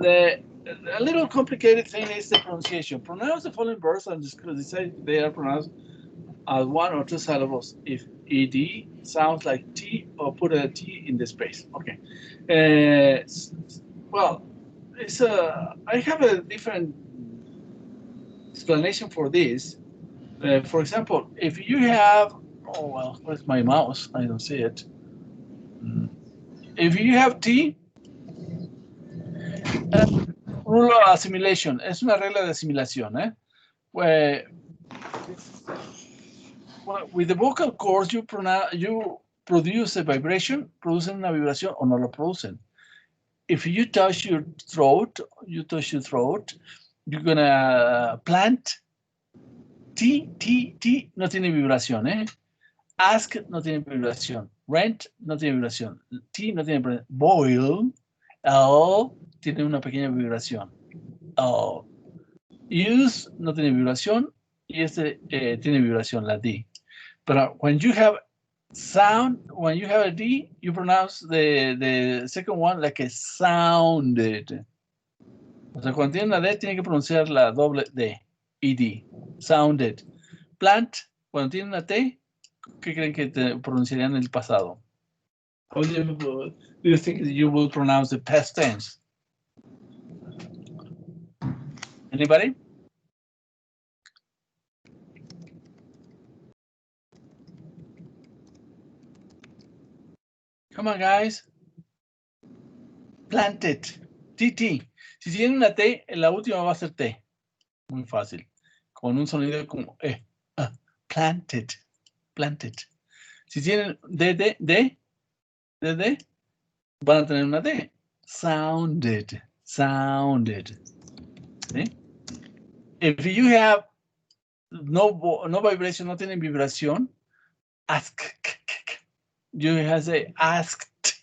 a little complicated thing is the pronunciation. Pronounce the following words and decide if they are pronounced as one or two syllables. If ed sounds like t, or put a t in the space. Okay. Well, it's I have a different explanation for this. For example, if you have, oh well, where's my mouse? I don't see it. If you have t, rule of assimilation, es una regla de asimilación, ¿eh? Where, with the vocal cords, you produce a vibration, producen una vibración o no lo producen. If you touch your throat, you're gonna plant. T, no tiene vibración, ¿eh? Ask no tiene vibración. Rent no tiene vibración. T no tiene vibración. Boil, L tiene una pequeña vibración. Use no tiene vibración. Y este tiene vibración, la D. But when you have sound, when you have a D, you pronounce the second one like a sounded. O sea, cuando tiene una D, tiene que pronunciar la doble D. ED. Sounded. Plant, cuando tiene una T, ¿qué creen que te pronunciarían en el pasado? How do you think you will pronounce the past tense? Anybody? Come on, guys. Planted. TT. Si tiene una T, la última va a ser T. Muy fácil. Con un sonido como planted. Planted. Si tienen D, van a tener una D. Sounded. Sounded. ¿Sí? If you have no vibration, no tienen vibración, ask. You have to say asked.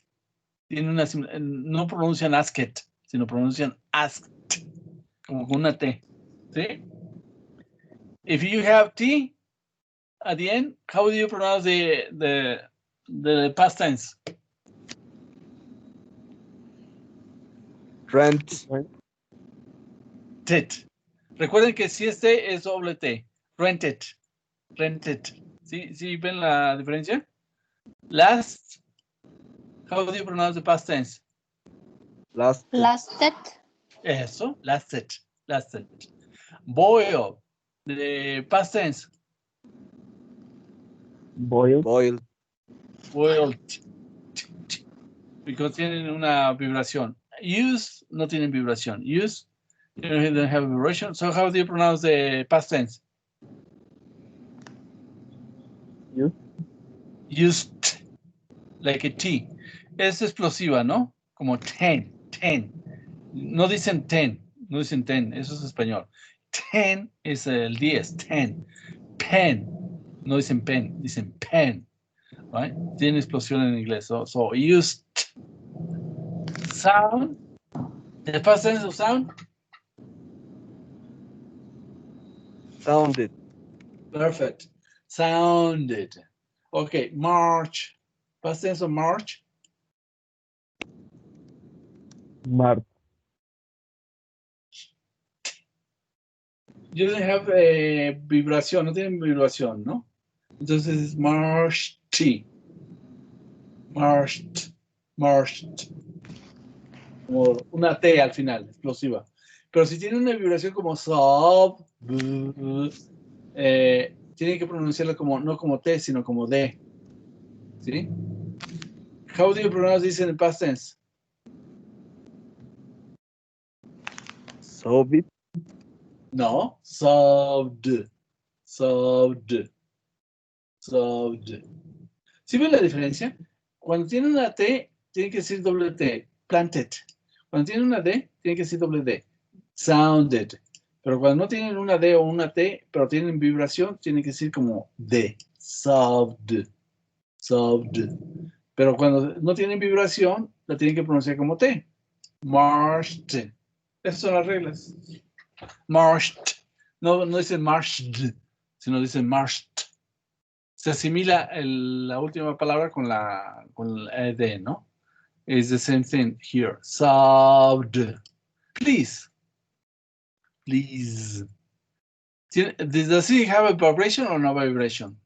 Tiene una, no pronuncian asked, sino pronuncian asked. Como con una T. ¿Sí? If you have T at the end, how do you pronounce the past tense? Rent. Tet. Recuerden que si este es doble T. Rented. Rented. ¿Sí ven la diferencia? Last. How do you pronounce the past tense? Lasted. Eso. Lasted. Lasted. Boil. The past tense. Boiled. Boiled. Because tienen una vibración. Use no tienen vibración. Use, you don't have a vibration. So how do you pronounce the past tense? Used. Like a T. Es explosiva, ¿no? Como 10. No dicen 10. No dicen 10. Eso es español. 10 es el 10. 10. Pen. No dicen pen. Dicen pen. Right? Tiene explosión en inglés. So used. Sound. The past tense of sound? Sounded. Perfect. Sounded. Okay, march. Past tense of march? March. You don't have a vibración, no tienen vibración, ¿no? Entonces es marched. Marched. Como una T al final, explosiva. Pero si tiene una vibración como sob, tiene que pronunciarlo como, no como T, sino como D. ¿Sí? How do you pronounce this in the past tense? Sobbed. No, sobbed. ¿Sí ven la diferencia? Cuando tiene una T, tiene que decir doble T. Planted. Cuando tiene una D, tiene que decir doble D. Sounded. Pero cuando no tienen una D o una T, pero tienen vibración, tiene que decir como D. Sobbed. Pero cuando no tienen vibración, la tienen que pronunciar como T. Marched. Esas son las reglas. Marched. No dicen marched, sino dicen marched. Se asimila la última palabra con la D, ¿no? It's the same thing here. Sobbed. Please. Please. Does it have a vibration or no vibration?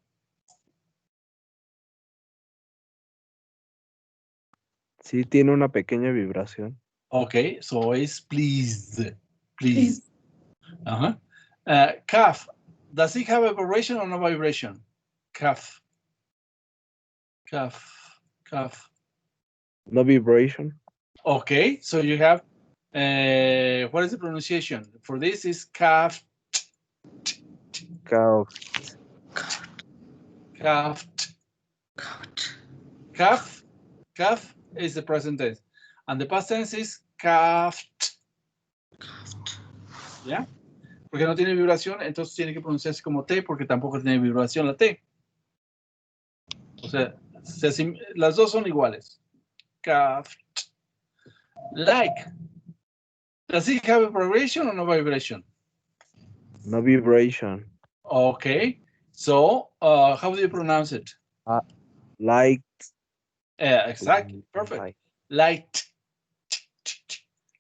Sí, tiene una pequeña vibración. Okay, so it's please. Please. Uh-huh. Calf. Does it have a vibration or no vibration? Calf. Calf. Calf. No vibration. Okay, so you have, what is the pronunciation? For this is calf. Cow. Calf. Calf. Calf is the present tense. And the past tense is calfed. ¿Ya? Porque no tiene vibración, entonces tiene que pronunciarse como T, porque tampoco tiene vibración la T. O sea, las dos son iguales. Calfed. Like. Does it have a vibration or no vibration? No vibration. Okay. So, how do you pronounce it? Like. Exactly. Perfect. Like. Light.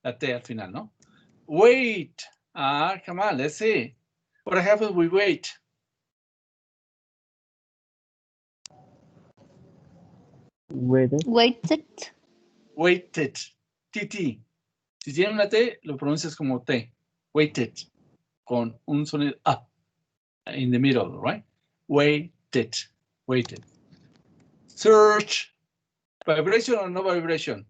La T al final, ¿no? Wait. Come on, let's see. What happens we wait? Waited. Waited. TT. Si tiene una T, lo pronuncias como T. Waited. Con un sonido in the middle, right? Waited. Waited. Search. Vibration or no vibration?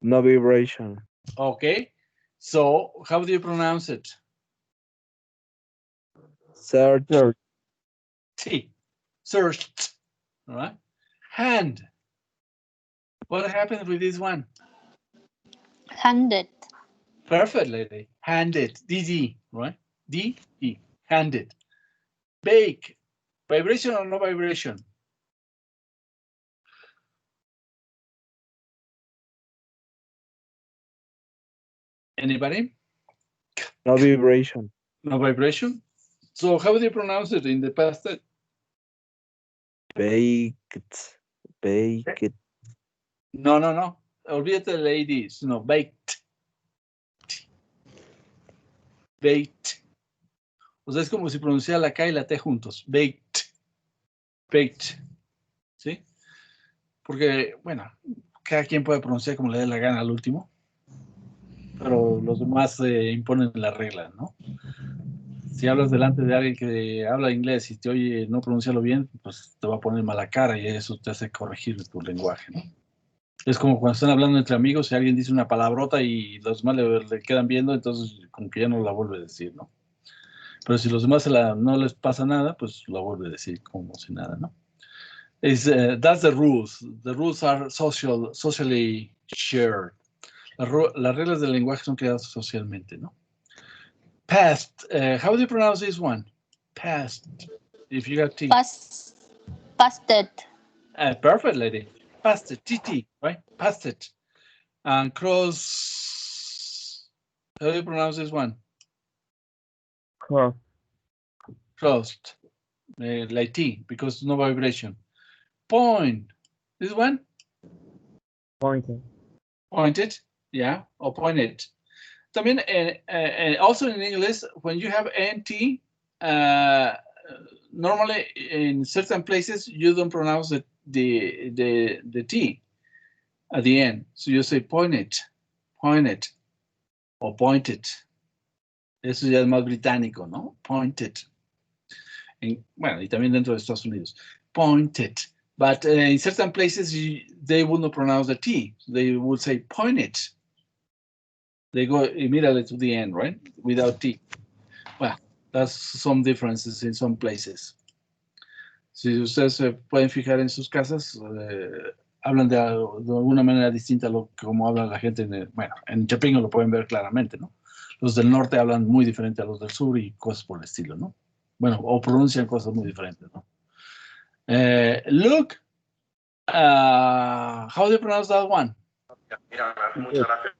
No vibration. Okay. So, how do you pronounce it? Search. T. Searched. All right. Hand. What happened with this one? Handed. Perfect, lady. Handed. DD, right? D-E. Handed. Bake. Vibration or no vibration? Anybody? No vibration. No vibration? So how do you pronounce it in the past tense? Baked. Baked. No. Olvídate de ladies. No, baked. Baked. O sea, es como si pronunciara la K y la T juntos. Baked. Baked. ¿Sí? Porque, bueno, cada quien puede pronunciar como le dé la gana al último. Pero los demás imponen la regla, ¿no? Si hablas delante de alguien que habla inglés y te oye no pronunciarlo bien, pues te va a poner mala cara y eso te hace corregir tu lenguaje, ¿no? Es como cuando están hablando entre amigos y alguien dice una palabrota y los demás le quedan viendo, entonces como que ya no la vuelve a decir, ¿no? Pero si los demás no les pasa nada, pues la vuelve a decir como si nada, ¿no? That's the rules. The rules are socially shared. Las reglas del lenguaje son creadas socialmente, ¿no? Past. How do you pronounce this one? Past. If you got T. Pasted. Perfect, lady. Past it. TT, right? Past it. And cross. How do you pronounce this one? Cross. Crossed. Like T, because no vibration. Point. This one? Pointed. Pointed. Yeah, or pointed. También, also in English, when you have NT, normally in certain places you don't pronounce the T at the end. So you say pointed, pointed, or pointed. Eso ya es más británico, ¿no? Pointed. Bueno, y también dentro de Estados Unidos. Pointed. But in certain places, they would not pronounce the T. They would say pointed. They go immediately to the end, right? Without T. Well, that's some differences in some places. Si ustedes se pueden fijar en sus casas, hablan de alguna manera distinta a lo que como habla la gente. Bueno, en Chapingo lo pueden ver claramente, ¿no? Los del norte hablan muy diferente a los del sur y cosas por el estilo, ¿no? Bueno, o pronuncian cosas muy diferentes, ¿no? Look, how do you pronounce that one? Mira, muchas gracias.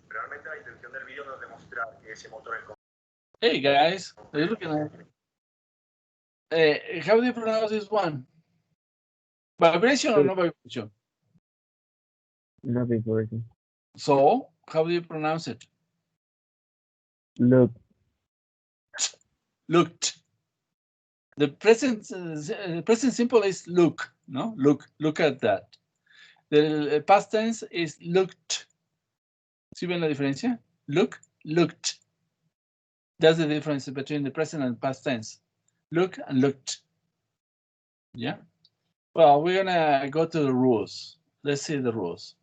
Realmente la intención del vídeo no es demostrar que ese motor es... Hey guys, are you looking at how do you pronounce this one? Vibration or no vibration? No vibration. So, how do you pronounce it? Look. Looked. The present simple is look, no? Look at that. The past tense is looked. ¿Sí ven la diferencia? Looked. That's the difference between the present and past tense. Look and looked. Yeah. Well, we're gonna go to the rules. Let's see the rules.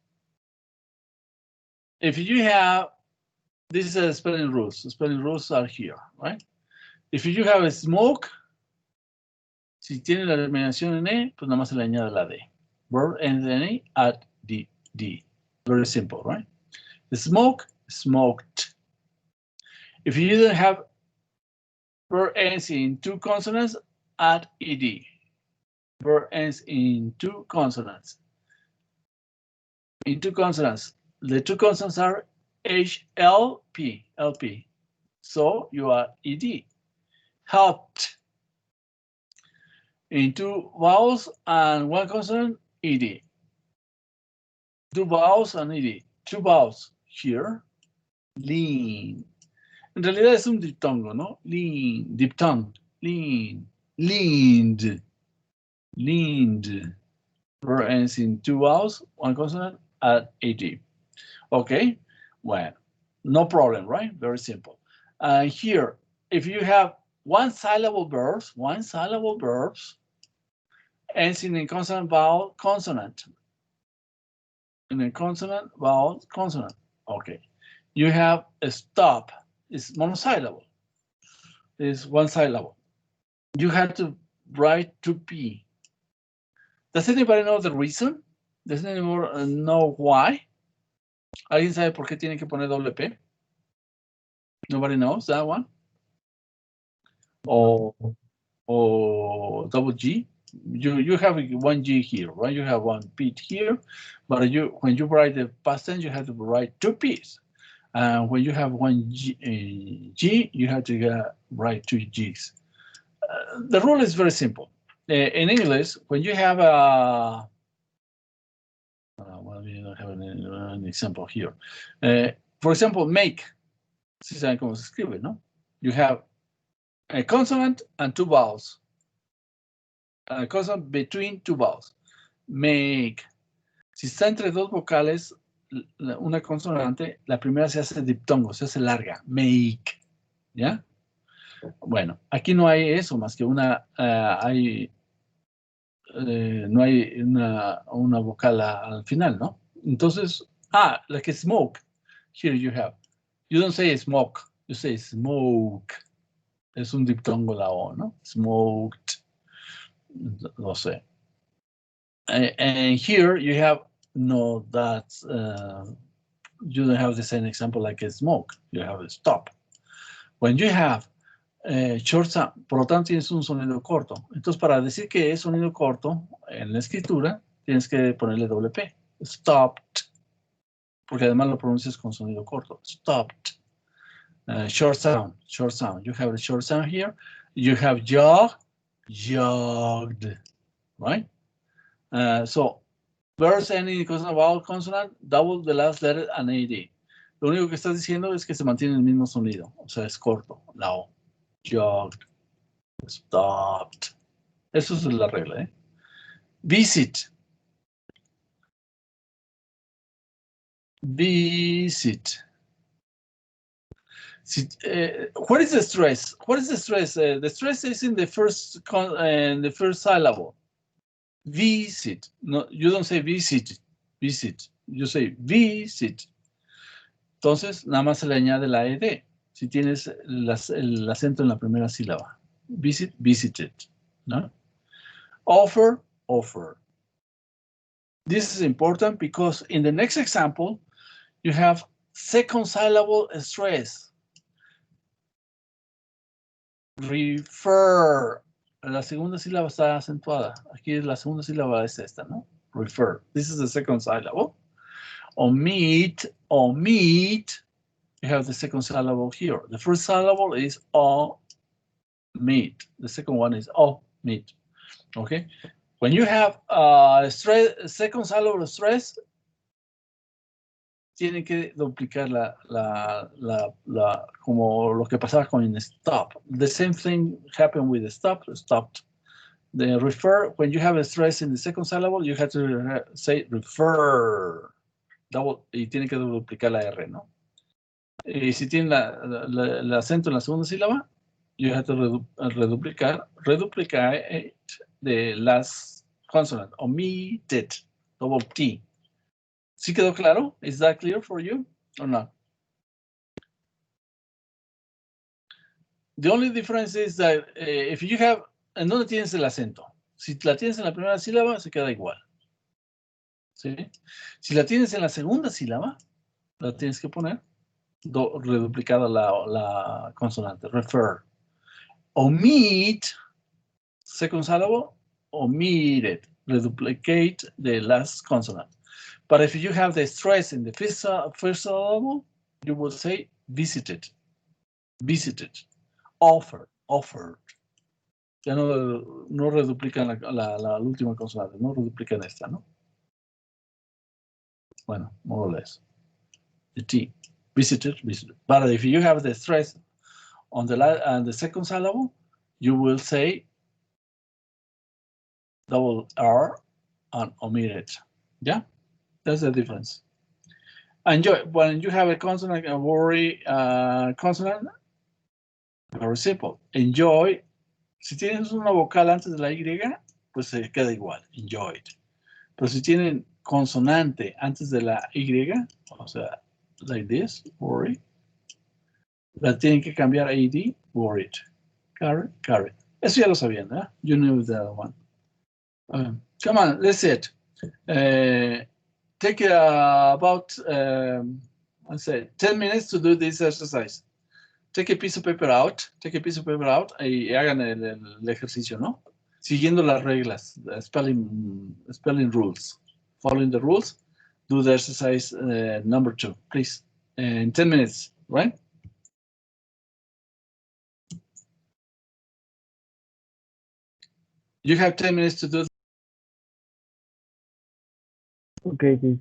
If you have, this is spelling rules. Spelling rules are here, right? If you have a smoke, si tiene la terminación en E, pues nada más se le añade la D. Verb ends in E, add D. Very simple, right? The smoke, smoked. If you didn't have verb ends in two consonants, add ED. Verb ends in two consonants. In two consonants. The two consonants are HLP, LP. So you are ED. Helped. In two vowels and one consonant, ED. Two vowels and ED. Two vowels here. Lean. En realidad es un diptongo, ¿no? Lean, diphthong. Lean, leaned, leaned. Verb ends in two vowels, one consonant, at ED. Okay, well, no problem, right? Very simple. Here, if you have one syllable verbs, ends in a consonant, vowel, consonant. In a consonant, vowel, consonant. Okay. You have a stop. It's monosyllable. It's one syllable. You have to write 2P. Does anybody know the reason? Does anybody know why? ¿Alguien sabe por qué tiene que poner doble P? Nobody knows that one? Or double G? You have one G here, right? You have one P here, but when you write the past tense, you have to write 2 P's. And when you have one G, you have to write 2 G's. The rule is very simple. In English, when you have a well, we don't have an example here. For example, make. Si saben cómo se escribe, ¿no? You have a consonant and two vowels. A consonant between two vowels. Make. Si está entre dos vocales, una consonante, la primera se hace diptongo, se hace larga. Make. ¿Ya? Bueno, aquí no hay eso, más que una, no hay una vocal al final, ¿no? Entonces, like a smoke. Here you have. You don't say smoke, you say smoke. Es un diptongo la O, ¿no? Smoked. No sé. And here you have, no, that's, you don't have the same example like a smoke. You have a stop. When you have short sound, por lo tanto tienes un sonido corto. Entonces, para decir que es sonido corto en la escritura, tienes que ponerle doble P. Stopped. Porque además lo pronuncias con sonido corto. Stopped. Short sound. You have a short sound here. You have jog, jogged, right? So, verbs ending in consonant, vowel, consonant, double the last letter and AD. Lo único que estás diciendo es que se mantiene el mismo sonido, o sea, es corto, la O. Jogged, stopped. Eso es la regla, ¿eh? Visit. What is the stress? What is the stress? The stress is in the first syllable. Visit. No, you don't say visit. You say visit. Entonces, nada más se le añade la ED. Si tienes el acento en la primera sílaba. Visit, visited. ¿No? Offer. This is important because in the next example, you have second syllable stress. Refer. La segunda sílaba está acentuada. Aquí la segunda sílaba es esta, ¿no? Refer. This is the second syllable. Omit. You have the second syllable here. The first syllable is omit. The second one is omit. Okay. When you have second syllable stress, tienen que duplicar como lo que pasaba con stop. The same thing happened with the stop, stopped. The refer, when you have a stress in the second syllable, you have to say refer. Double, y tiene que duplicar la R, ¿no? Y si tiene el acento en la segunda sílaba, you have to reduplicate the last consonant. Omitted, double T. ¿Sí quedó claro? Is that clear for you or not? The only difference is that if you have, ¿en dónde tienes el acento? Si la tienes en la primera sílaba, se queda igual. ¿Sí? Si la tienes en la segunda sílaba, la tienes que poner reduplicada la consonante. Refer. Omit, second syllable, omitted. Reduplicate the last consonant. But if you have the stress in the first syllable, you will say visited. Visited. Offered. Offered. Ya no reduplican la última consonante, no reduplican esta, ¿no? Bueno, more or less. The T. Visited, visited. But if you have the stress on the second syllable, you will say double R and omitted. Yeah, that's the difference. Enjoy. When you have a consonant, a worry consonant, very simple. Enjoy. Si tienes una vocal antes de la Y, pues se queda igual. Enjoyed. Pero si tienen consonante antes de la Y, o sea, like this, worry, la tienen que cambiar a ED, worried. Carry, carry. Eso ya lo sabían, ¿eh? You knew the other one. Come on, let's see it. Take about, let's say, 10 minutes to do this exercise. Take a piece of paper out, y hagan el ejercicio, ¿no? Siguiendo las reglas, spelling rules. Following the rules, do the exercise number 2, please. In 10 minutes, right? You have 10 minutes to do. Okay, please.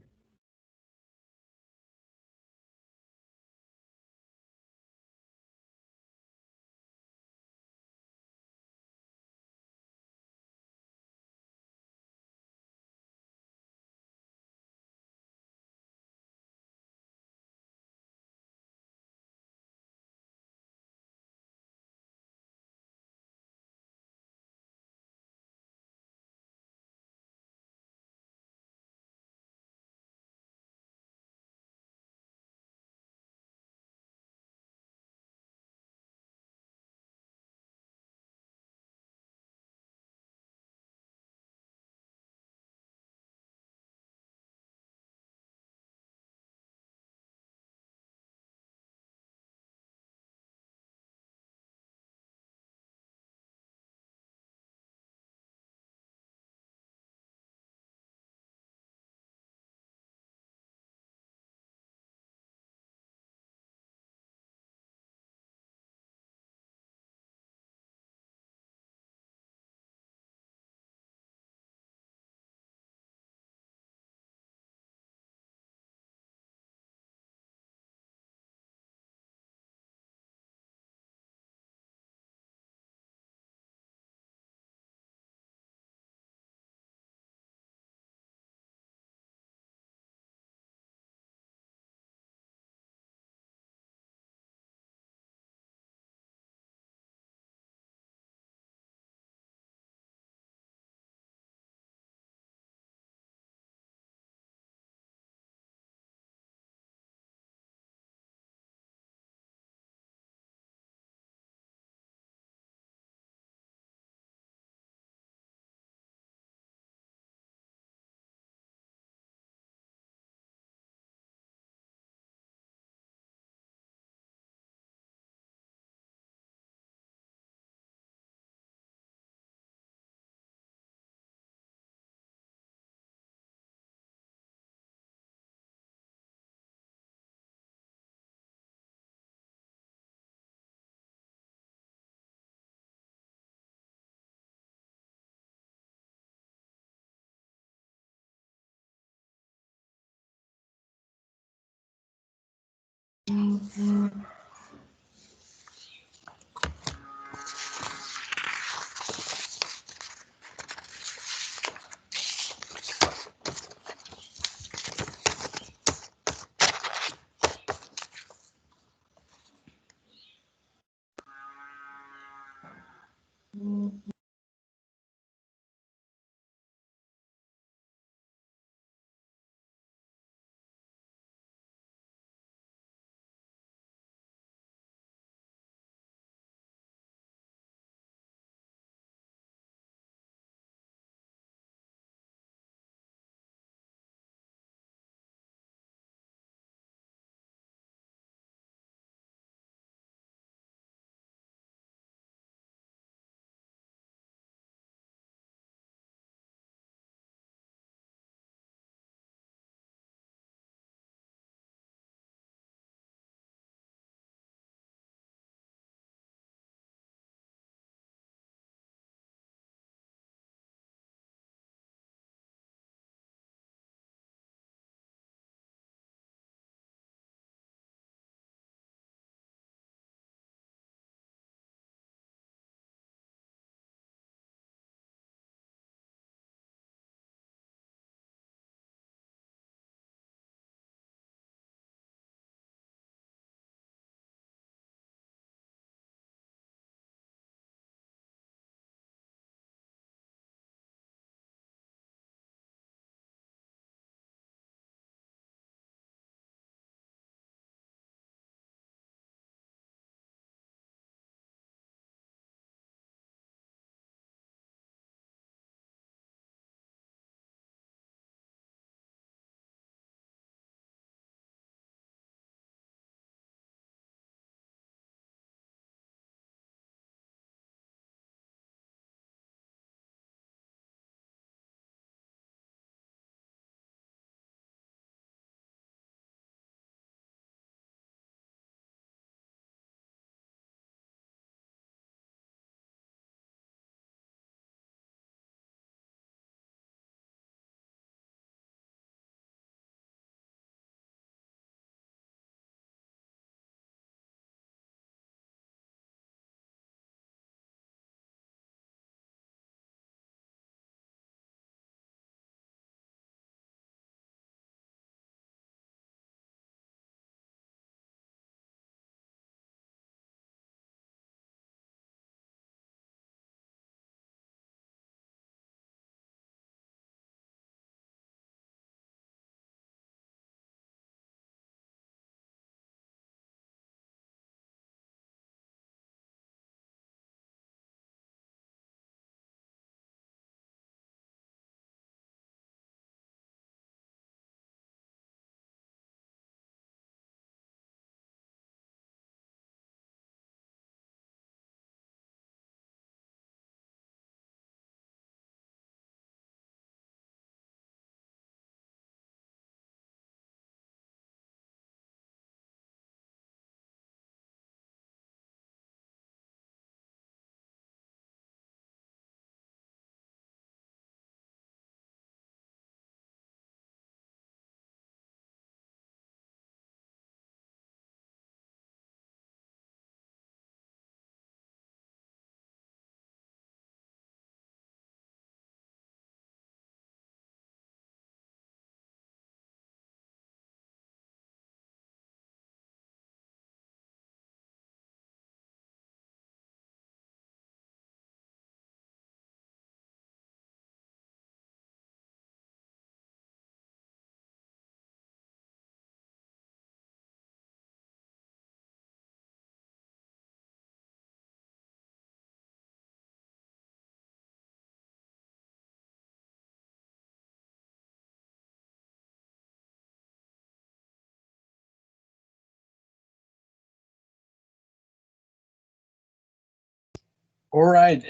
All right,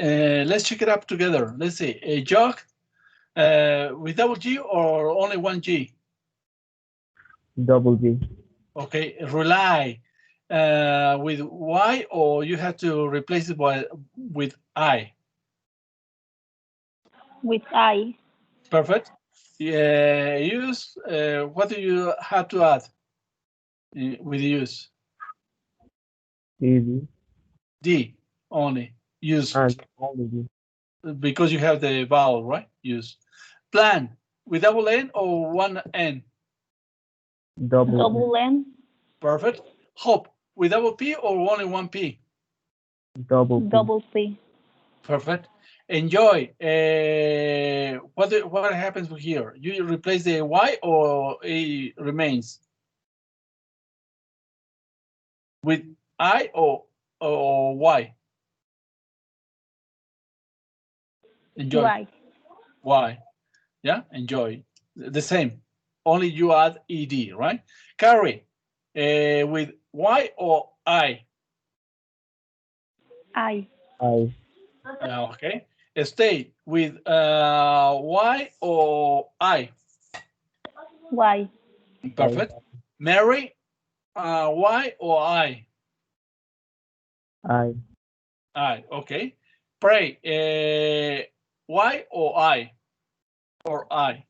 let's check it up together. Let's see, a jog with double G or only one G? Double G. Okay, rely with Y, or you have to replace it with I? With I. Perfect. Yeah, use, what do you have to add? with use? ED. D only. Use Only D. because you have the vowel, right? Use. Plan with double N or one N? Double N. Perfect. Hope with double P or only one P? Double P. Double P. Perfect. Enjoy. What happens here? You replace the Y or it remains? With I or Y? Enjoy. Y. Y. Yeah, enjoy. The same. Only you add ed, right? Carry with Y or I? I. I. Okay. Stay with Y or I? Y. Perfect. Marry Y or I? I. I. Okay. Pray Y or I? Or I?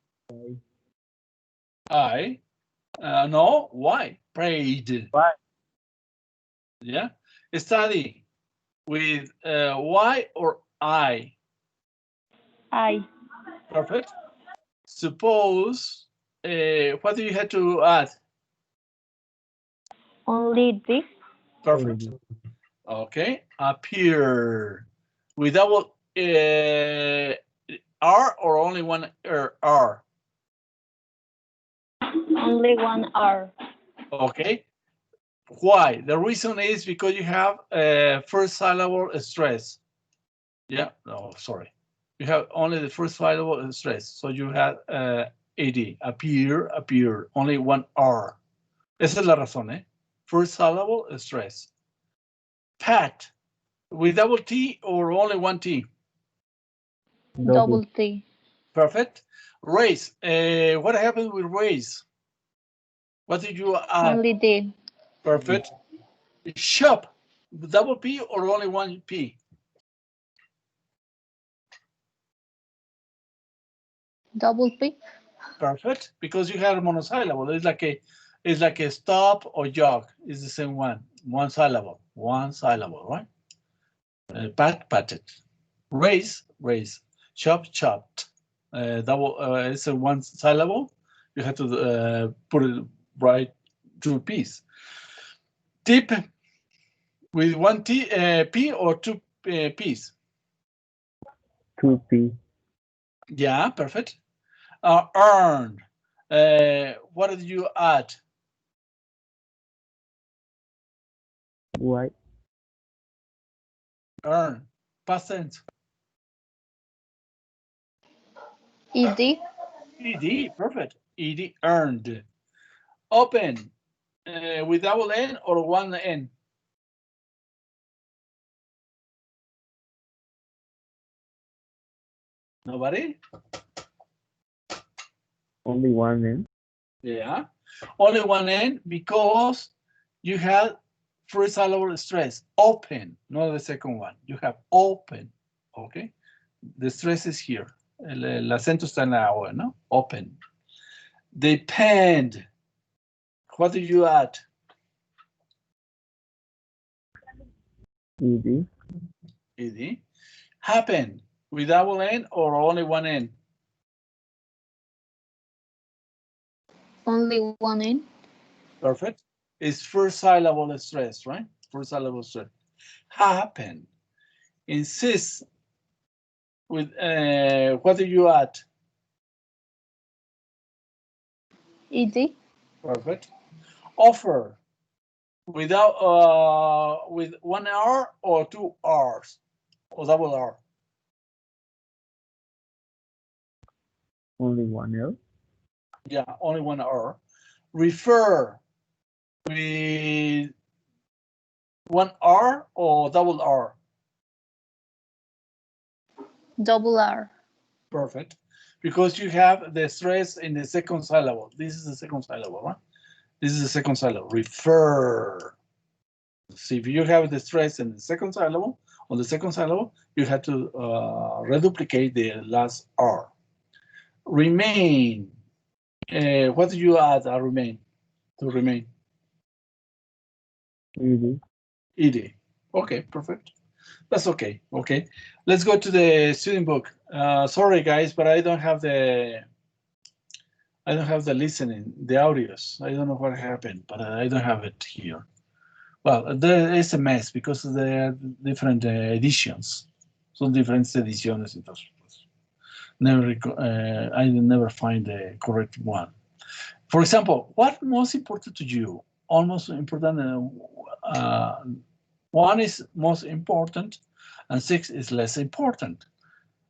I. No, Y. Prayed. Why? Yeah. Study with Y or I? I. Perfect. Suppose, what do you have to add? Only D. Perfect. Okay. Appear with double R or only one R? Only one R. Okay. Why? The reason is because you have first syllable stress. Yeah. No, sorry. You have only the first syllable stress. So you have AD. Appear. Only one R. Esa es la razón, ¿eh? First syllable stress. Pat. With double T or only one T? Double T. Perfect. Raise. What happened with raise? What did you add? Only D. Perfect. Shop. Double P or only one P? Double P. Perfect. Because you have a monosyllable. It's like a stop or jog. It's the same one. One syllable. One syllable, right? Patted. Raise. Chop, chopped. Double. It's a one syllable. You have to put it right two P's. Tip with one P or two P's. 2P. Yeah, perfect. Earn. What did you add? Y. Earn. Past tense. ED. Ed. Perfect. Ed. Earned. Open. With double N or one N? Nobody? Only one N. Yeah. Only one N because you had first syllable stress. Open, not the second one. You have open. Okay. The stress is here. El acento está en la O, ¿no? Open. Depend. What do you add? ED. Ed. Happen with double N or only one N? Only one N. Perfect. It's first syllable stress, right? First syllable stress. Happen. Insist with what do you add? ED. Perfect. Offer without with one R or two R's or double R? Only one L. Yeah, only one R. Refer with one R or double R? Double R. Perfect. Because you have the stress in the second syllable. This is the second syllable, right? This is the second syllable. Refer. So if you have the stress in the second syllable, on the second syllable, you have to reduplicate the last R. Remain. What do you add? Remain. To remain. ED. ED. Okay, perfect. That's okay. Okay, let's go to the student book. Sorry, guys, but I don't have the listening, the audios. I don't know what happened, but I don't have it here. Well, there is a mess because there are different editions. Son diferentes ediciones, entonces I never find the correct one. For example, what most important to you? Almost important. One is most important, and 6 is less important.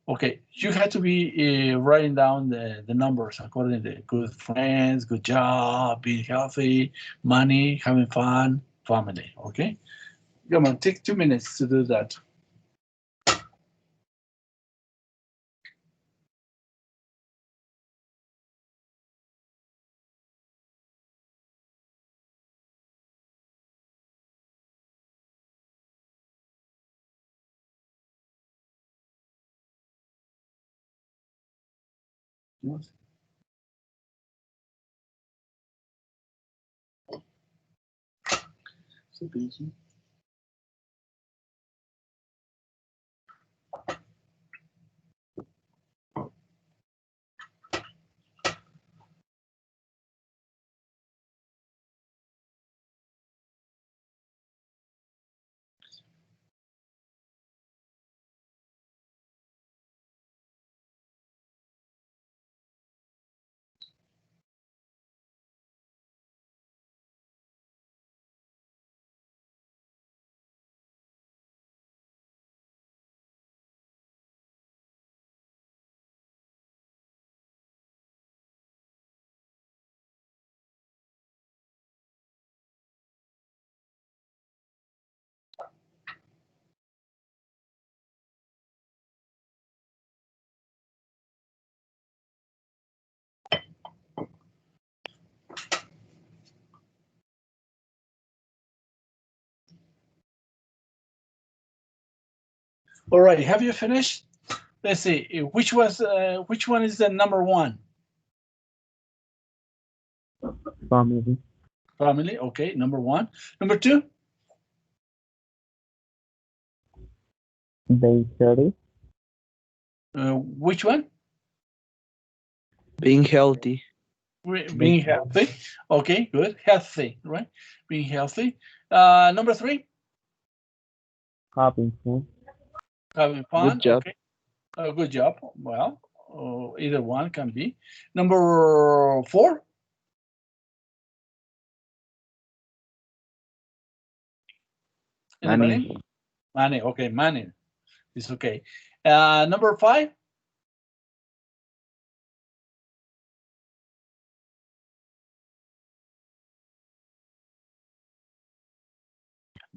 Okay, you have to be writing down the numbers according to good friends, good job, being healthy, money, having fun, family. Okay, come on, take 2 minutes to do that. So busy. All right, have you finished? Let's see, which one is the number 1? Family. Family, okay, number 1. Number 2? Being healthy. Which one? Being healthy. Being healthy. Okay, good. Healthy, right? Being healthy. Number 3? Having fun. Having fun. Good job. Okay. Good job. Well, either one can be. Number 4? Anybody? Money. Money. Okay, money. It's okay. Number 5?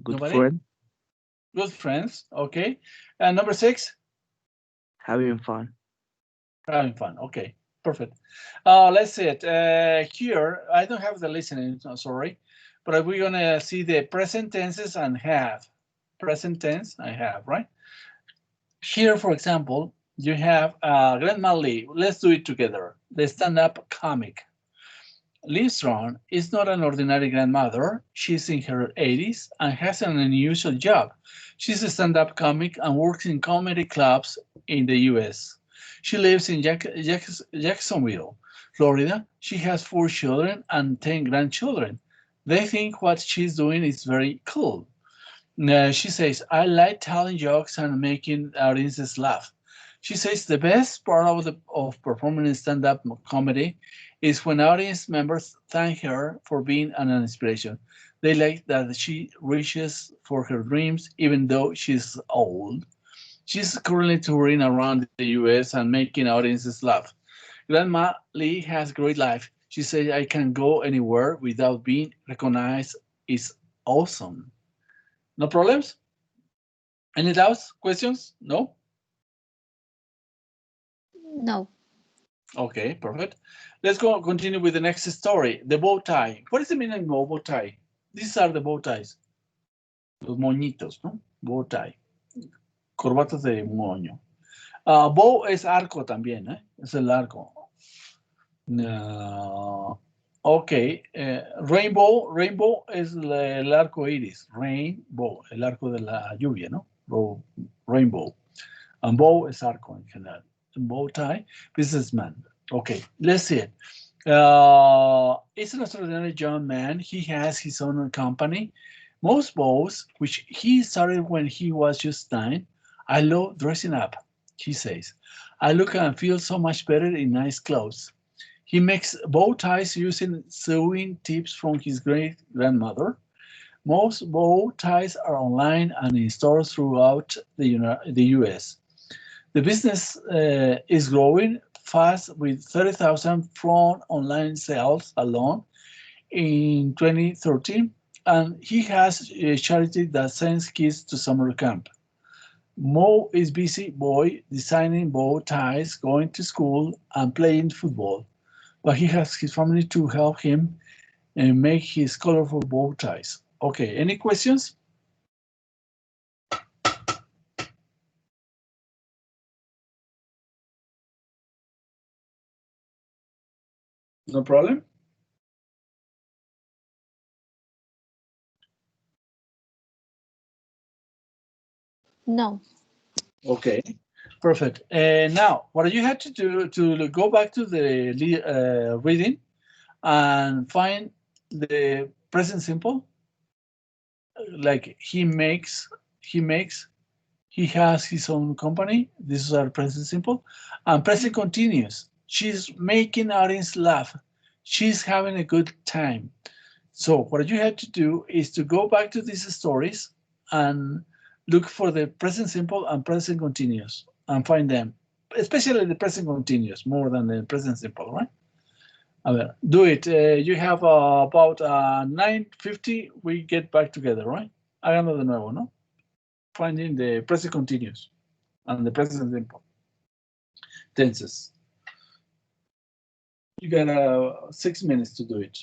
Good Nobody? friend. Good friends. Okay. And number 6? Having fun. Having fun. Okay, perfect. Let's see it. Here, I don't have the listening, I'm sorry, but we're gonna see the present tenses and have. Present tense, I have, right? Here, for example, you have Grandma Lee. Let's do it together. The stand-up comic. Lee Strong is not an ordinary grandmother. She's in her 80s and has an unusual job. She's a stand-up comic and works in comedy clubs in the US. She lives in Jacksonville, Florida. She has 4 children and 10 grandchildren. They think what she's doing is very cool. She says, I like telling jokes and making audiences laugh. She says the best part of performing stand-up comedy is when audience members thank her for being an inspiration. They like that she reaches for her dreams even though she's old. She's currently touring around the US and making audiences laugh. Grandma Lee has a great life. She says, I can go anywhere without being recognized. It's awesome. No problems? Any doubts, questions? No? No. Okay, perfect. Let's continue with the next story. The bow tie. What is the meaning of bow tie? These are the bow ties. Los moñitos, ¿no? Bow tie. Corbatas de moño. Bow es arco también, ¿eh? Es el arco. Okay, rainbow, rainbow es el arco iris. Rainbow, el arco de la lluvia, ¿no? Rainbow. And bow es arco en general. Bow tie, businessman. Okay, let's see it. It's an extraordinary young man. He has his own company. Most bows, which he started when he was just 9. I love dressing up, he says. I look and feel so much better in nice clothes. He makes bow ties using sewing tips from his great grandmother. Most bow ties are online and in stores throughout the US. The business is growing fast with 30,000 from online sales alone in 2013, and he has a charity that sends kids to summer camp. Mo is busy boy designing bow ties, going to school, and playing football, but he has his family to help him and make his colorful bow ties. Okay, any questions? No problem? No. Okay, perfect. Now, what you have to do to go back to the reading and find the present simple, like he has his own company. This is our present simple. And present continuous. She's making audience laugh. She's having a good time. So what you have to do is to go back to these stories and look for the present simple and present continuous and find them, especially the present continuous more than the present simple, right? A ver, do it. You have about 9:50. We get back together, right? Háganlo de nuevo, ¿no? Finding the present continuous and the present simple tenses. You got 6 minutes to do it.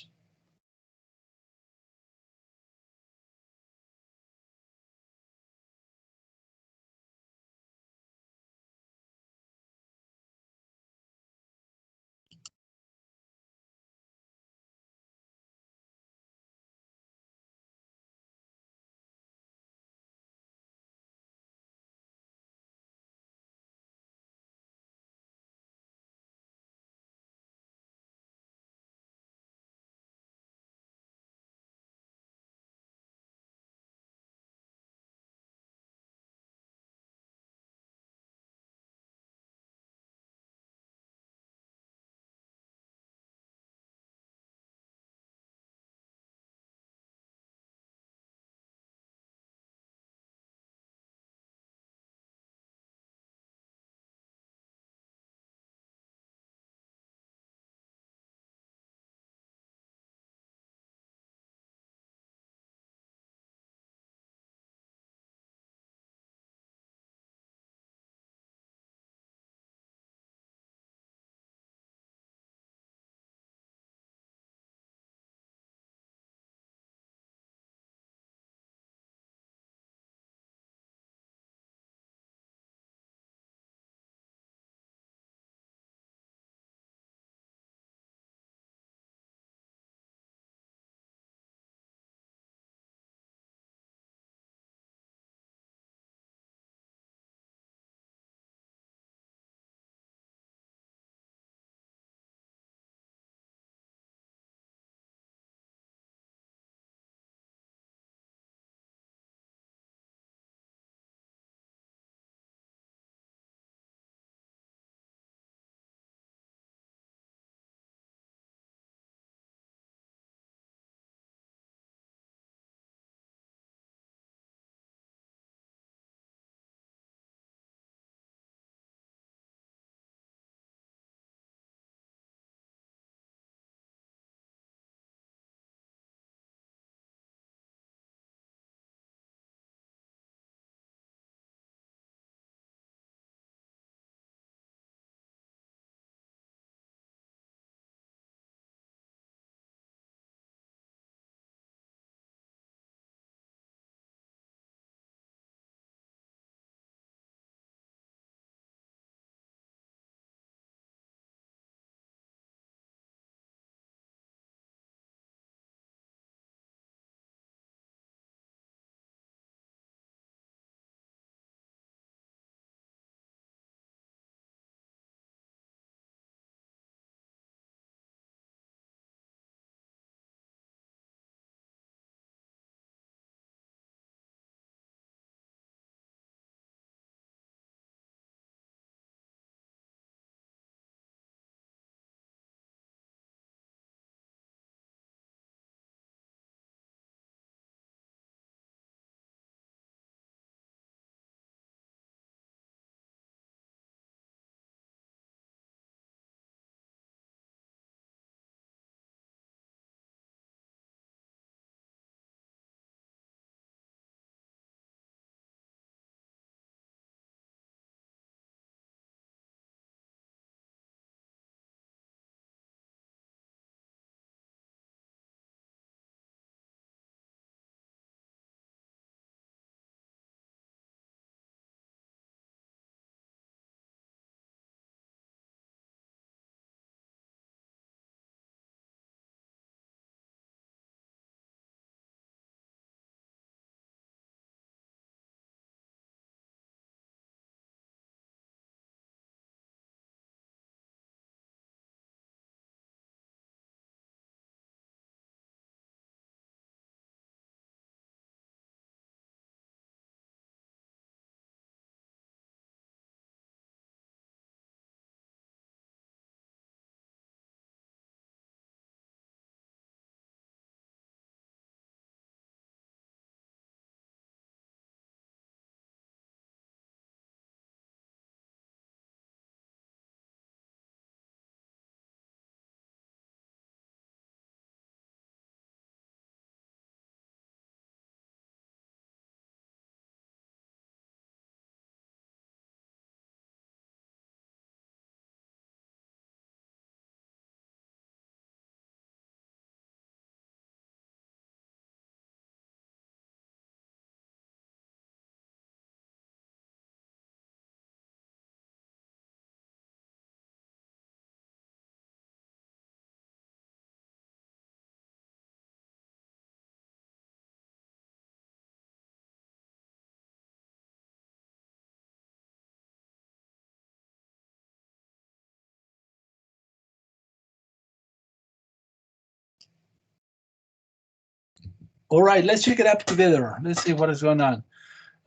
All right, let's check it up together. Let's see what is going on.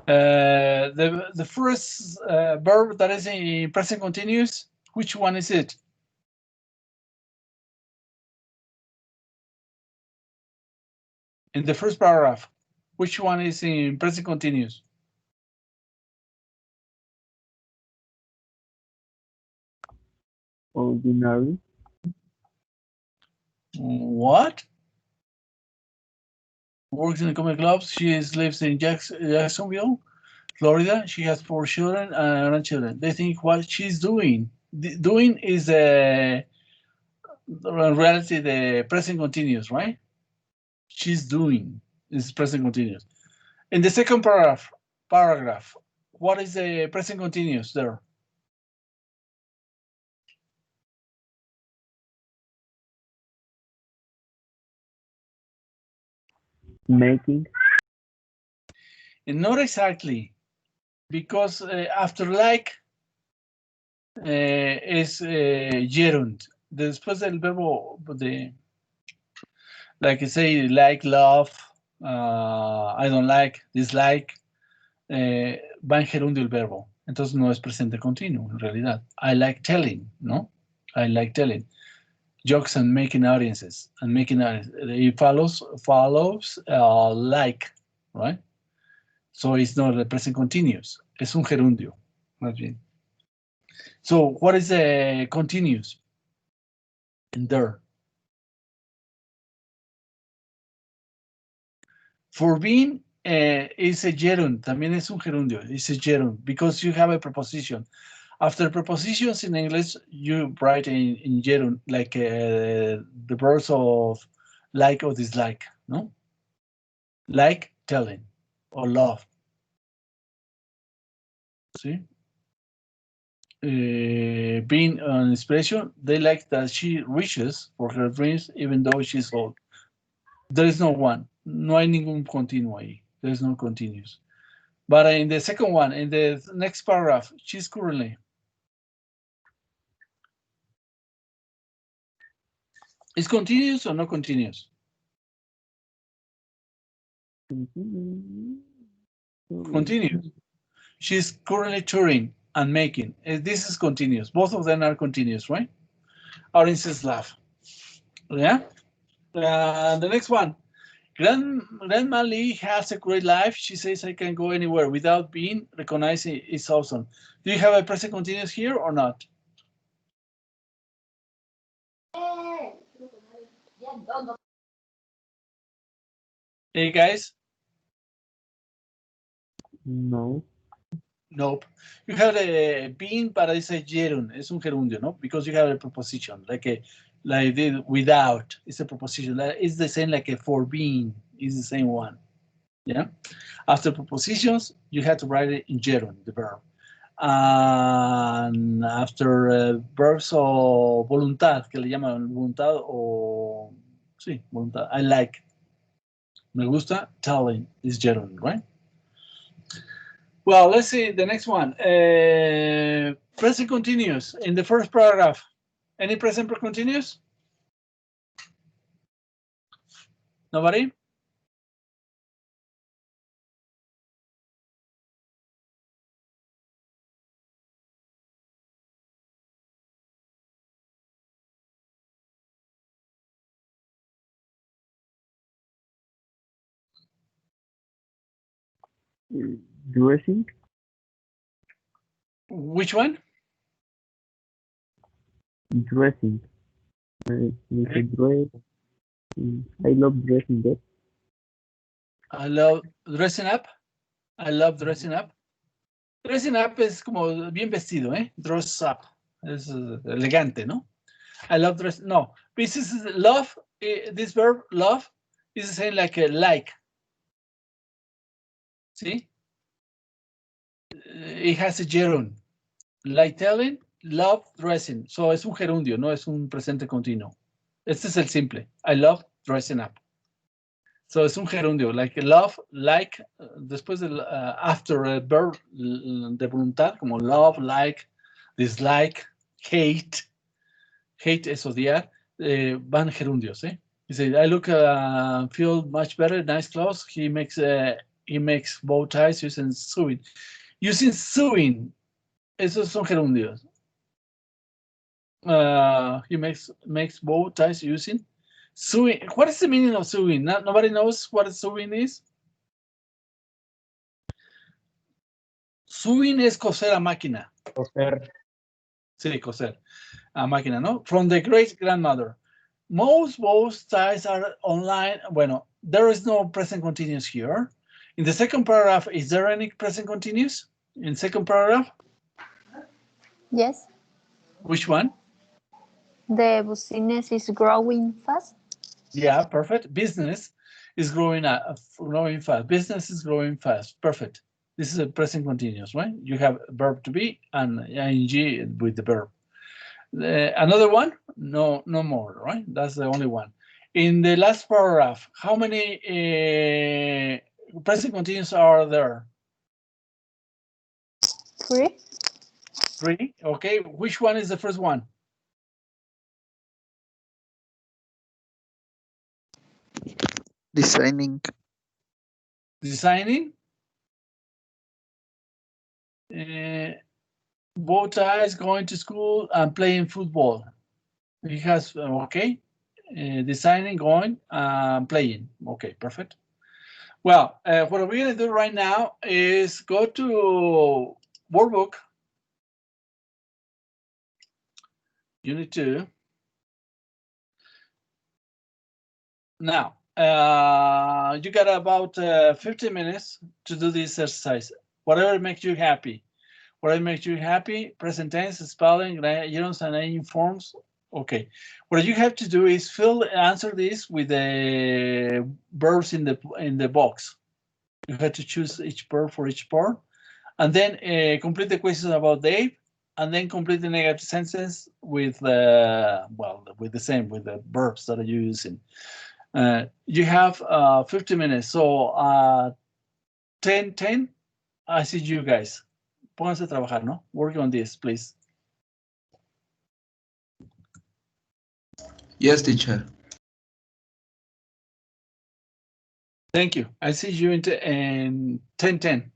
The first verb that is in present continuous, which one is it? In the first paragraph, which one is in present continuous? Ordinary. What? Works in the comic clubs. She lives in Jacksonville, Florida. She has 4 children and grandchildren. They think what she's doing. Doing is in reality the present continuous, right? She's doing is present continuous. In the second paragraph, what is the present continuous there? Making. And not exactly, because after like es gerund. Después del verbo de, like I say, like, love, I don't like, dislike, va en gerundio el verbo. Entonces no es presente continuo, en realidad. I like telling, ¿no? I like telling. Jokes and making audiences. And making audiences. It follows like, right? So it's not the present continuous. Es un gerundio, más bien. So what is the continuous in there? For being is a gerund, también es un gerundio, it's a gerund, because you have a preposition. After prepositions in English, you write in gerund, like the verbs of like or dislike, no? Like, telling, or love. See? Being an inspiration, they like that she reaches for her dreams even though she's old. There is no one. No hay ningún continuo ahí. There is no continuous. But in the second one, in the next paragraph, she's currently. Is continuous or no continuous? Continuous. She's currently touring and making. This is continuous. Both of them are continuous, right? Audiences laugh. Yeah? The next one. Grandma Lee has a great life. She says I can go anywhere without being recognized. It's awesome. Do you have a present continuous here or not? Hey guys? No. Nope. You have a being, but it's a gerund. Es un gerundio, no? Because you have a preposition, like the without. It's a preposition. It's the same like a for being. It's the same one. Yeah. After prepositions, you have to write it in gerund, the verb. And after verbs o voluntad, que le llaman voluntad o sí, voluntad. I like. Me gusta. Telling is gerund, right? Well, let's see the next one. Present continuous in the first paragraph. Any present continuous? Nobody? Dressing. Which one? Dressing. Okay. Dress. I love dressing up. I love dressing up. I love dressing up. Dressing up es como bien vestido, ¿eh? Dress up. Es elegante, ¿no? I love dress. No, this is love. This verb, love, is the same like like. See? It has a gerund. Like telling, love, dressing. So es un gerundio, no es un presente continuo. Este es el simple. I love dressing up. So es un gerundio, like love, like, después del after a verb de voluntad, como love, like, dislike, hate. Hate es odiar, van gerundios, ¿eh? He said, I look, feel much better, nice clothes. He makes bow ties using sewing. Using sewing, esos son gerundios. He makes bow ties using sewing. What is the meaning of sewing? Nobody knows what sewing is. Sewing es coser a máquina. Coser. Sí, coser a máquina, ¿no? From the great grandmother. Most bow ties are online. Bueno, there is no present continuous here. In the second paragraph, is there any present continuous? In second paragraph? Yes. Which one? The business is growing fast. Yeah, perfect. Business is growing fast. Business is growing fast. Perfect. This is a present continuous, right? You have verb to be and ing with the verb. Another one? No more, right? That's the only one. In the last paragraph, how many present continuous are there? 3. 3. Okay. Which one is the first one? Designing. Designing. Bow ties, going to school, and playing football. He has, okay. Designing, going, playing. Okay, perfect. Well, what we're going to do right now is go to workbook. Unit 2. Now, you got about 15 minutes to do this exercise. Whatever makes you happy. Whatever makes you happy, present tense, spelling, gerunds, and ing forms. Okay. What you have to do is answer this with the verbs in the box. You have to choose each verb for each part, and then complete the questions about Dave, and then complete the negative sentence with with the verbs that are using. You have 50 minutes, so 10. I see you guys. Pónganse a trabajar, ¿no? Work on this, please. Yes, teacher. Thank you. I see you in 10:10.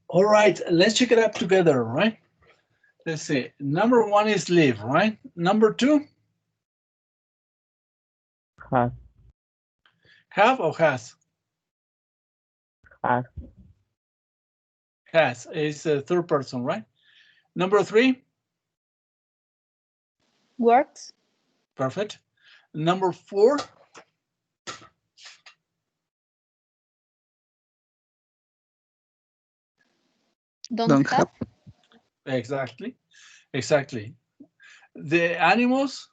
All right, let's check it up together, right? Let's see. Number one is live, right? Number two, Has. have or has? Has. Has is a third person, right? Number three, Works. perfect. Number four, Don't have. exactly, exactly. The animals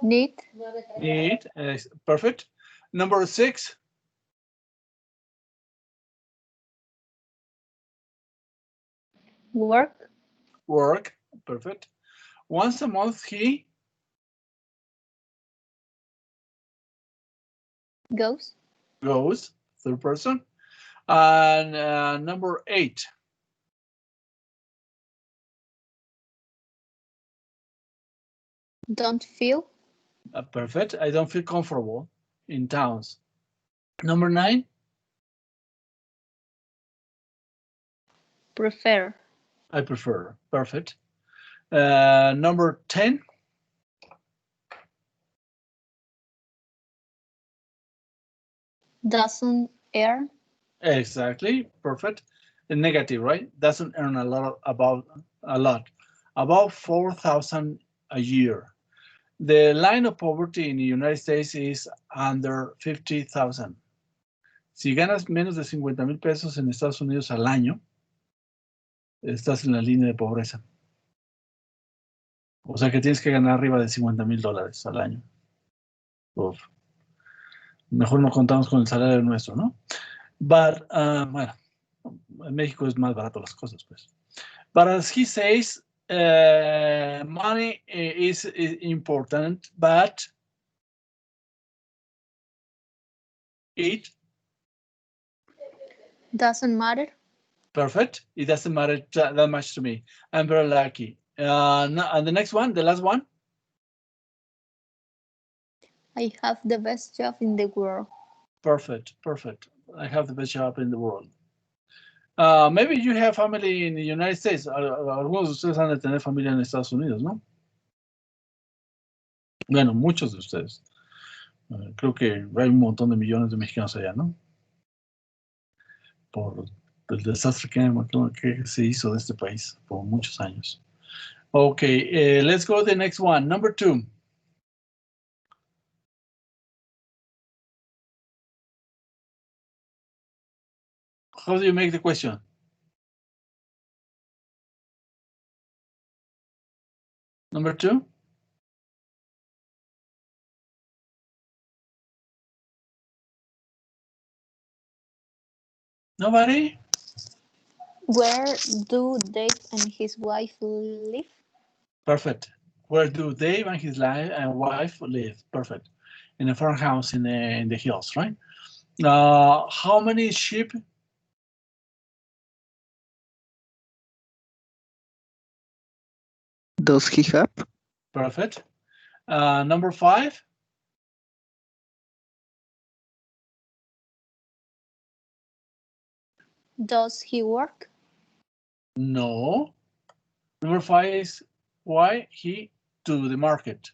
Need. need, perfect. Number six, Work. work, perfect. Once a month he Goes. goes, third person. And number eight, Don't feel. perfect. I don't feel comfortable in towns. Number nine, Prefer. I prefer, perfect. Number 10, Doesn't earn. exactly, perfect. The negative, right? Doesn't earn a lot, about 4,000 a year. The line of poverty in the United States is under 50,000. Si ganas menos de 50,000 pesos en Estados Unidos al año, estás en la línea de pobreza. O sea que tienes que ganar arriba de $50,000 al año. Uf. Mejor no contamos con el salario nuestro, ¿no? But, bueno, en México es más barato las cosas, pues. But as he says, money is important, but it, Doesn't matter. perfect. It doesn't matter that much to me. I'm very lucky. And the next one, the last one. I have the best job in the world. Perfect, perfect. I have the best job in the world. Maybe you have family in the United States. Algunos de ustedes han de tener familia en Estados Unidos, ¿no? Bueno, muchos de ustedes. Creo que hay un montón de millones de mexicanos allá, ¿no? Por el desastre que se hizo de este país por muchos años. Okay, let's go to the next one. Number 2. How do you make the question? Number 2. Nobody? Where do Dave and his wife live? Perfect. Where do Dave and his wife live? Perfect. In a farmhouse in the hills, right? How many sheep? Does he have? Perfect. Number 5. Does he work? No. Number 5 is why he to the market.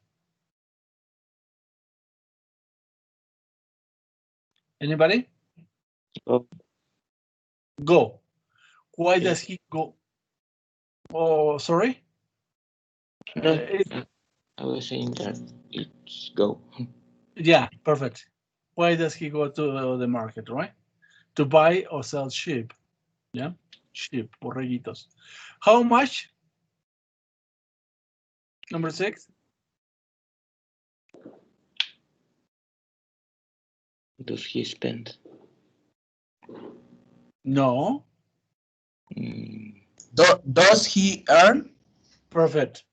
Anybody? Oh, Go. Why does he go? Oh, sorry? No, I was saying that it's go. Yeah, perfect. Why does he go to the market, right? To buy or sell sheep. Yeah, sheep, borreguitos. How much? Number 6. Does he spend? No. Does he earn? Perfect.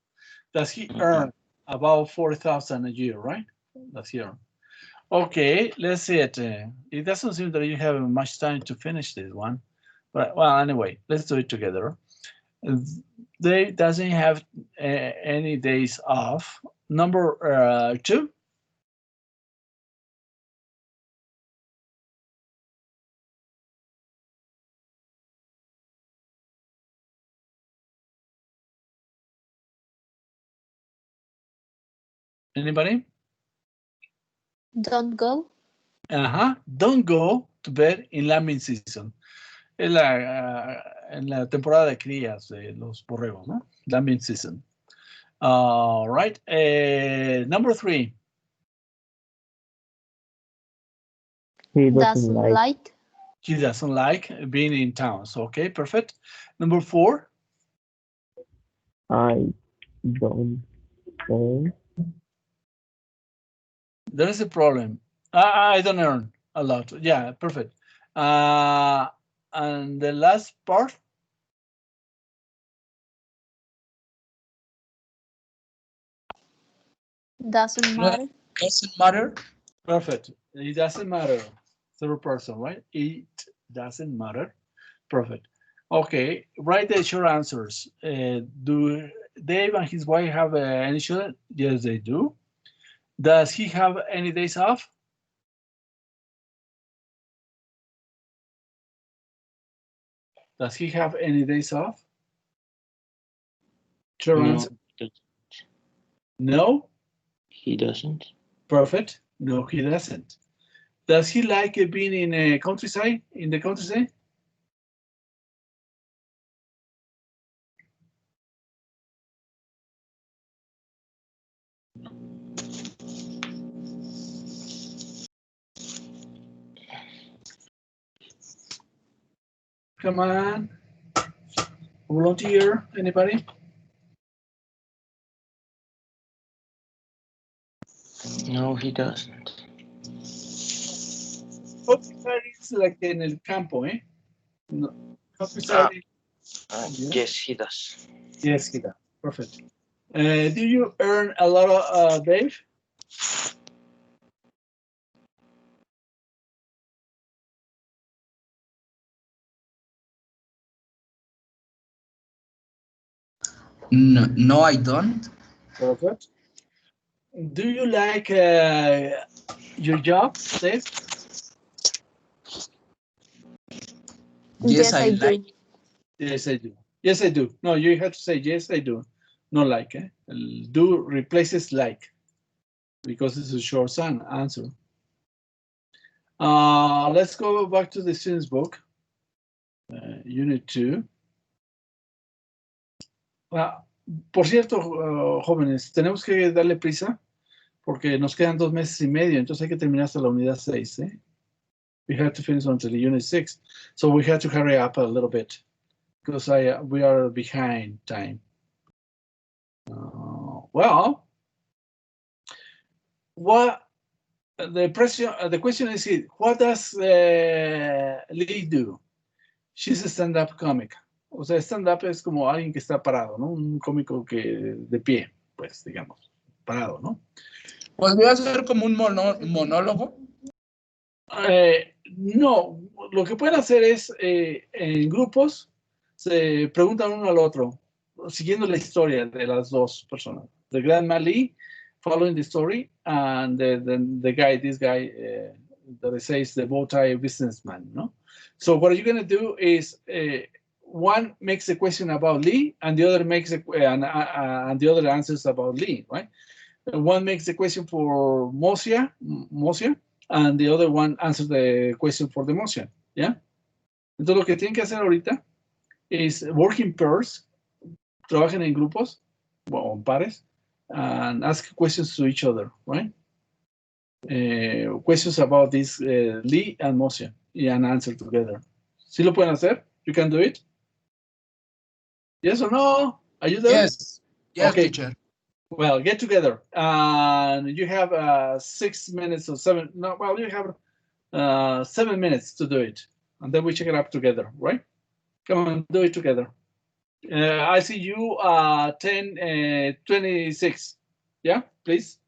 Does he earn about 40,000 a year, right? Does he earn? Okay, let's see it. It doesn't seem that you have much time to finish this one. But well, anyway, let's do it together. They doesn't have any days off. Number 2. Anybody? Don't go. Don't go to bed in lambing season. En la temporada de crías de los borregos, ¿no? Lambing season. All right. Number 3. He Doesn't like. He doesn't like being in towns. Okay, perfect. Number 4. I don't earn. There is a problem. I don't earn a lot. Yeah, perfect. And the last part. Doesn't matter. Doesn't matter. Perfect. It doesn't matter. Third person, right? It doesn't matter. Perfect. Okay, write the short answers. Do Dave and his wife have any children? Yes, they do. Does he have any days off? Does he have any days off? Short No, answer. No? he doesn't. Perfect. No, he doesn't. Does he like being in a countryside? In the countryside? Come on. Volunteer, anybody? No, he doesn't. Countryside is like en el campo, eh? No. Countryside. Yeah. Yes, he does. Yes, he does. Perfect. Do you earn a lot of, Dave? No, no, I don't. Perfect. Do you like your job, Dave? Yes, I do. like. Yes, I do. Yes, I do. No, you have to say yes, I do. Not like. Eh? Do replaces like because it's a short answer. Let's go back to the student's book, Unit 2. Por cierto, jóvenes, tenemos que darle prisa porque nos quedan 2 meses y medio, entonces hay que terminar hasta la unidad 6. ¿Eh? We have to finish until the unit 6. So we have to hurry up a little bit because we are behind time. Well, what the question is, what does Lee do? She's a stand-up comic. O sea, stand-up es como alguien que está parado, ¿no? Un cómico que de pie, pues, digamos, parado, ¿no? ¿Podría ser como un monólogo? No, lo que pueden hacer es, en grupos, se preguntan uno al otro, siguiendo la historia de las dos personas. The Grandma Lee, following the story, and the guy, this guy, that says the bow tie businessman, no? So what you're going to do is, one makes a question about Lee, and the other makes and the other answers about Lee, right? One makes the question for Mosia, and the other one answers the question for the motion, ¿ya? Entonces lo que tienen que hacer ahorita es work in pairs, trabajen en grupos, o en pares, and ask questions to each other, right? Questions about this Lee and motion, and answer together. ¿Sí lo pueden hacer? You can do it? Yes or no? Are you there? Yes. Yes, okay. Teacher. Well, get together. And you have 6 minutes or 7. No, well, you have 7 minutes to do it. And then we check it up together, right? Come on, do it together. I see you 10:26. Yeah, please.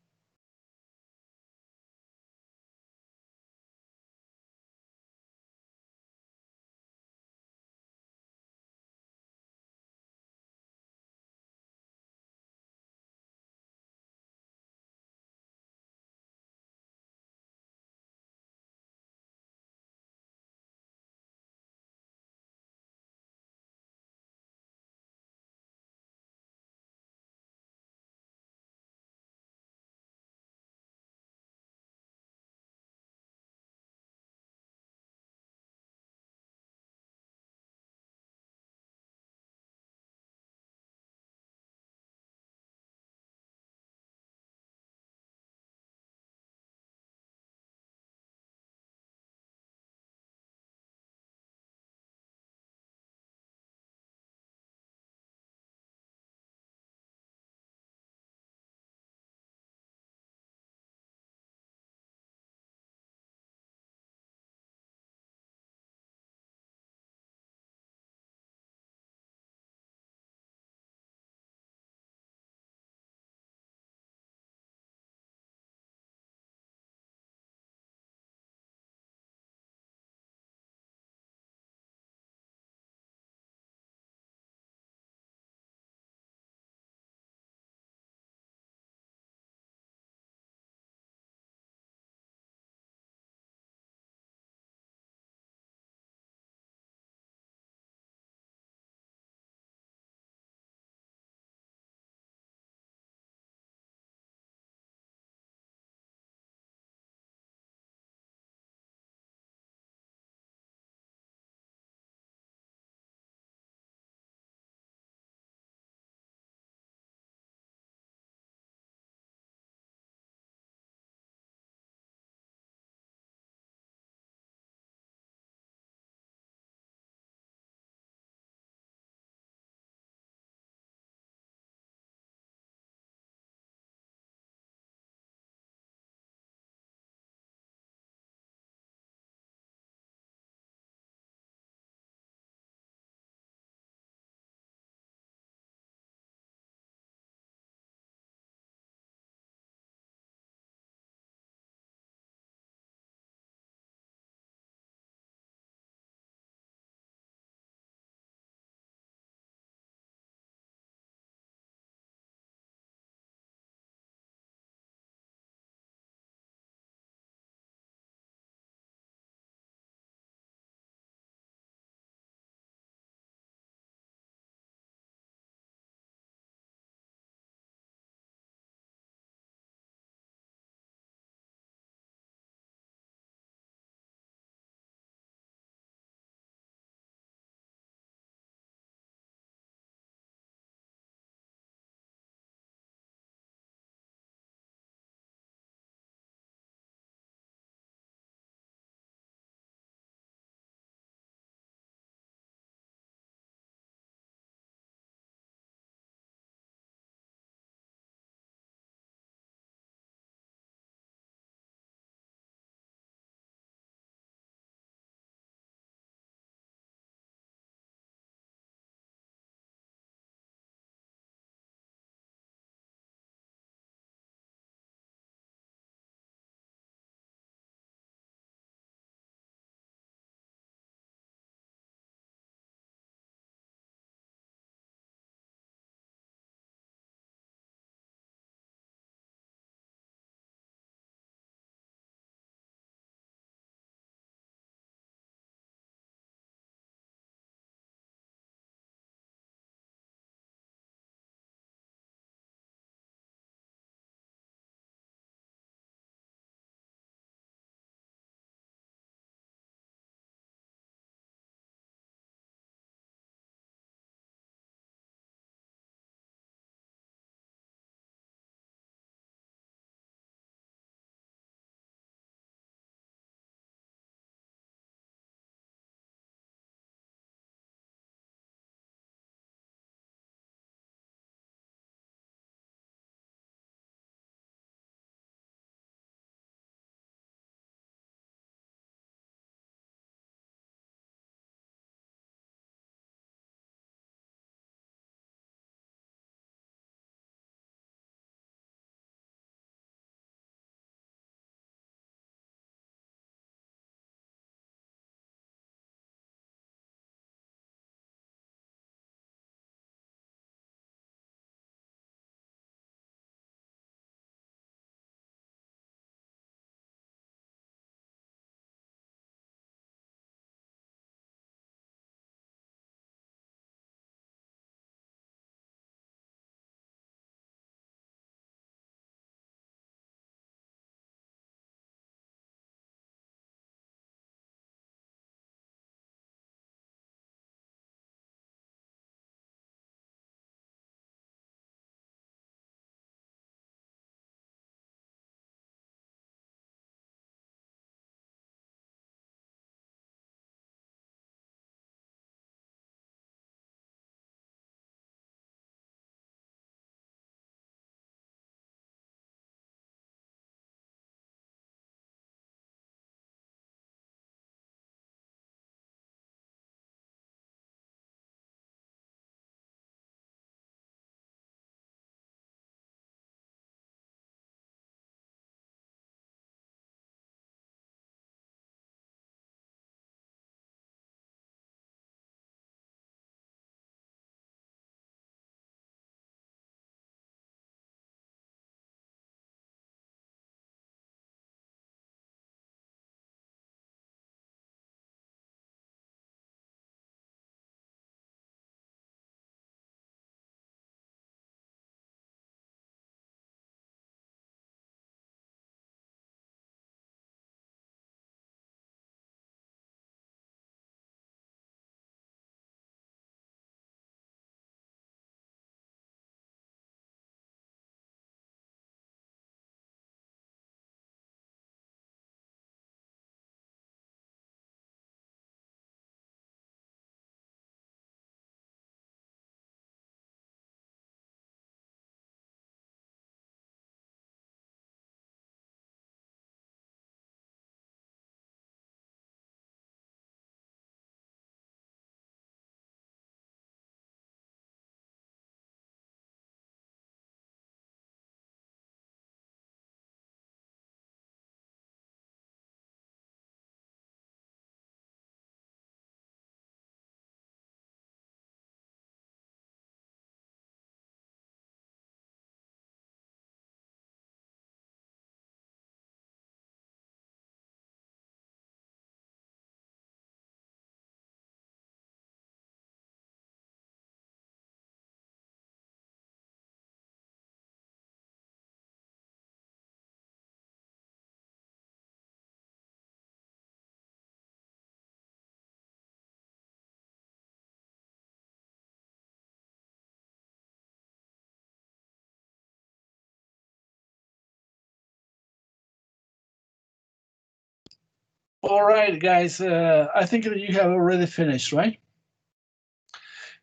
All right, guys. I think that you have already finished, right?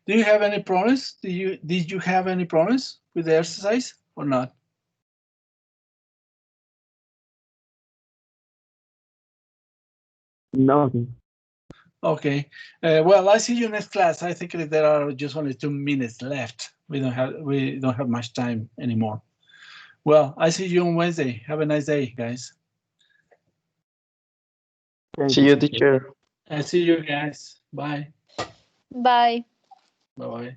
Do you have any problems? Did you have any problems with the exercise or not? Nothing. Okay. Well, I see you next class. I think that there are just only 2 minutes left. We don't have much time anymore. Well, I see you on Wednesday. Have a nice day, guys. See you, teacher. I see you guys. Bye. Bye. Bye-bye.